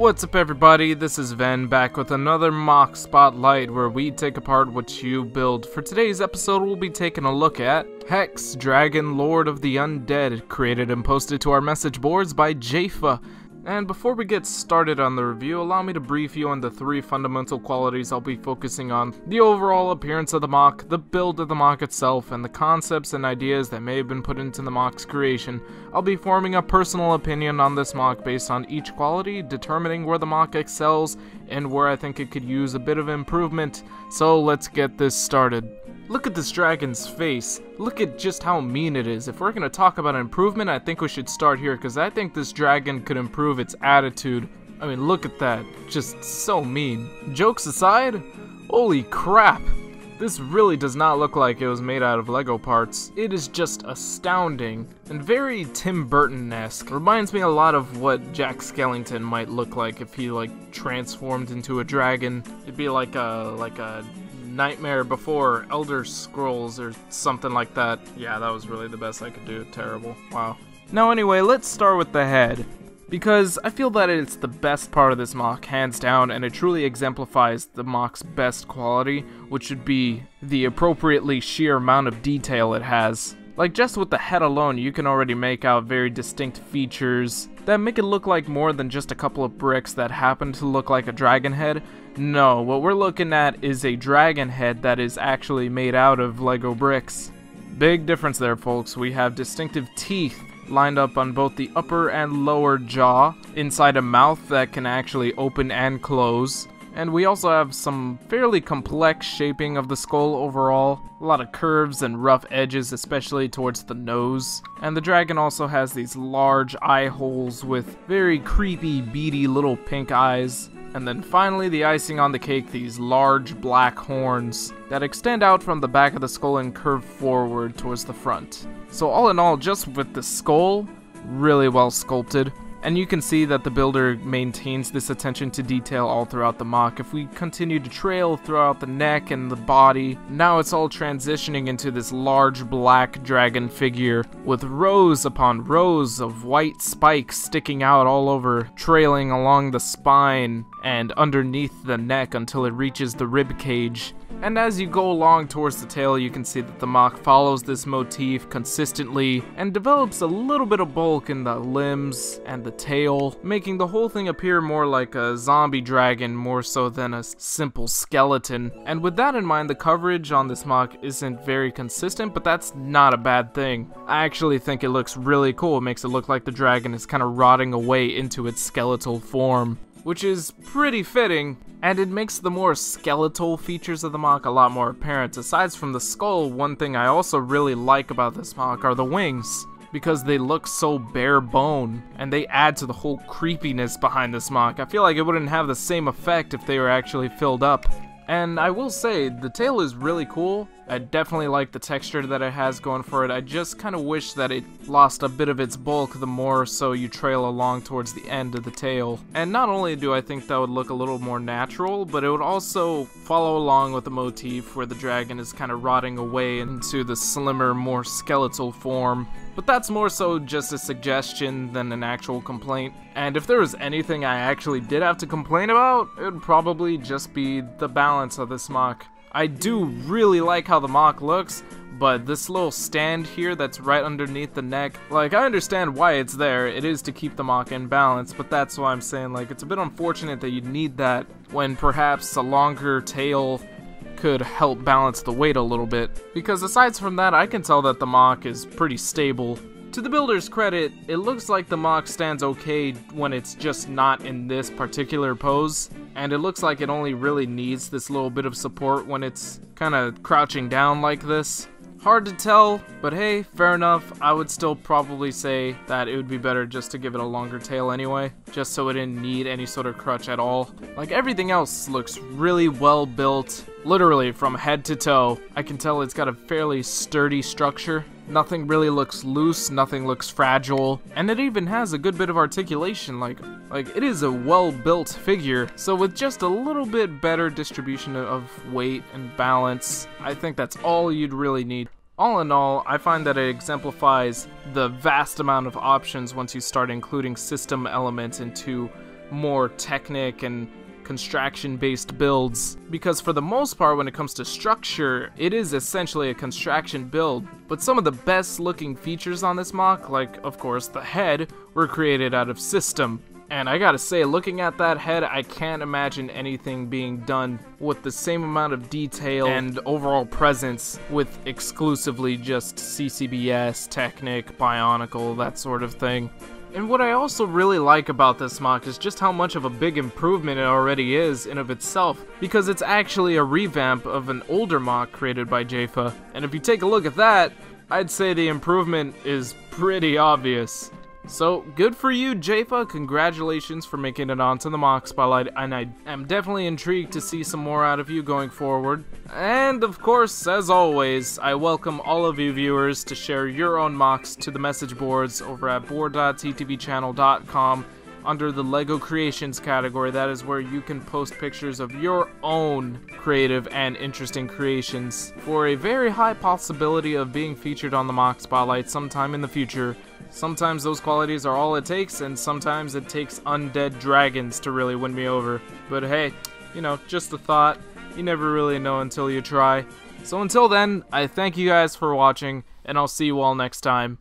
What's up everybody, this is Ven back with another MOC Spotlight where we take apart what you build. For today's episode we'll be taking a look at Hex, Dragon Lord of the Undead, created and posted to our message boards by Jayfa. And before we get started on the review, allow me to brief you on the three fundamental qualities I'll be focusing on: the overall appearance of the MOC, the build of the MOC itself, and the concepts and ideas that may have been put into the MOC's creation. I'll be forming a personal opinion on this MOC based on each quality, determining where the MOC excels and where I think it could use a bit of improvement. So let's get this started. Look at this dragon's face. Look at just how mean it is. If we're going to talk about improvement, I think we should start here, because I think this dragon could improve its attitude. I mean, look at that. Just so mean. Jokes aside, holy crap. This really does not look like it was made out of Lego parts. It is just astounding and very Tim Burton-esque. Reminds me a lot of what Jack Skellington might look like if he transformed into a dragon. It'd be like a Nightmare Before Elder Scrolls or something like that. Yeah, that was really the best I could do. Terrible. Wow. Now anyway, let's start with the head, because I feel that it's the best part of this MOC, hands down, and it truly exemplifies the MOC's best quality, which would be the appropriately sheer amount of detail it has. Like, just with the head alone, you can already make out very distinct features that make it look like more than just a couple of bricks that happen to look like a dragon head. No, what we're looking at is a dragon head that is actually made out of Lego bricks. Big difference there, folks. We have distinctive teeth lined up on both the upper and lower jaw, inside a mouth that can actually open and close. And we also have some fairly complex shaping of the skull overall. A lot of curves and rough edges, especially towards the nose. And the dragon also has these large eye holes with very creepy, beady little pink eyes. And then finally, the icing on the cake, these large black horns that extend out from the back of the skull and curve forward towards the front. So all in all, just with the skull, really well sculpted. And you can see that the builder maintains this attention to detail all throughout the MOC. If we continue to trail throughout the neck and the body, now it's all transitioning into this large black dragon figure with rows upon rows of white spikes sticking out all over, trailing along the spine and underneath the neck until it reaches the rib cage. And as you go along towards the tail, you can see that the MOC follows this motif consistently and develops a little bit of bulk in the limbs and the tail, making the whole thing appear more like a zombie dragon more so than a simple skeleton. And with that in mind, the coverage on this MOC isn't very consistent, but that's not a bad thing. I actually think it looks really cool. It makes it look like the dragon is kind of rotting away into its skeletal form, which is pretty fitting, and it makes the more skeletal features of the MOC a lot more apparent. Aside from the skull, one thing I also really like about this MOC are the wings, because they look so bare bone, and they add to the whole creepiness behind this MOC. I feel like it wouldn't have the same effect if they were actually filled up. And I will say, the tail is really cool. I definitely like the texture that it has going for it. I just kind of wish that it lost a bit of its bulk the more so you trail along towards the end of the tail. And not only do I think that would look a little more natural, but it would also follow along with the motif where the dragon is kind of rotting away into the slimmer, more skeletal form. But that's more so just a suggestion than an actual complaint. And if there was anything I actually did have to complain about, it would probably just be the balance of this MOC. I do really like how the MOC looks, but this little stand here that's right underneath the neck, I understand why it's there. It is to keep the MOC in balance, but that's why I'm saying, it's a bit unfortunate that you'd need that when perhaps a longer tail could help balance the weight a little bit. Because aside from that, I can tell that the MOC is pretty stable. To the builder's credit, it looks like the MOC stands okay when it's just not in this particular pose, and it looks like it only really needs this little bit of support when it's kind of crouching down like this. Hard to tell, but hey, fair enough. I would still probably say that it would be better just to give it a longer tail anyway, just so it didn't need any sort of crutch at all. Everything else looks really well built, literally from head to toe. I can tell it's got a fairly sturdy structure. Nothing really looks loose, nothing looks fragile, and it even has a good bit of articulation. Like it is a well-built figure, so with just a little bit better distribution of weight and balance, I think that's all you'd really need. All in all, I find that it exemplifies the vast amount of options once you start including system elements into more technic and construction-based builds, because for the most part when it comes to structure, it is essentially a construction build. But some of the best looking features on this MOC, like of course the head, were created out of system. And I gotta say, looking at that head, I can't imagine anything being done with the same amount of detail and overall presence with exclusively just CCBS, Technic, Bionicle, that sort of thing. And what I also really like about this MOC is just how much of a big improvement it already is in of itself, because it's actually a revamp of an older MOC created by Jayfa. And if you take a look at that, I'd say the improvement is pretty obvious. So, good for you, Jayfa. Congratulations for making it onto the MOC Spotlight, and I am definitely intrigued to see some more out of you going forward. And, of course, as always, I welcome all of you viewers to share your own MOCs to the message boards over at board.ttvchannel.com under the LEGO Creations category. That is where you can post pictures of your own creative and interesting creations for a very high possibility of being featured on the MOC Spotlight sometime in the future. Sometimes those qualities are all it takes, and sometimes it takes undead dragons to really win me over. But hey, you know, just a thought. You never really know until you try. So until then, I thank you guys for watching, and I'll see you all next time.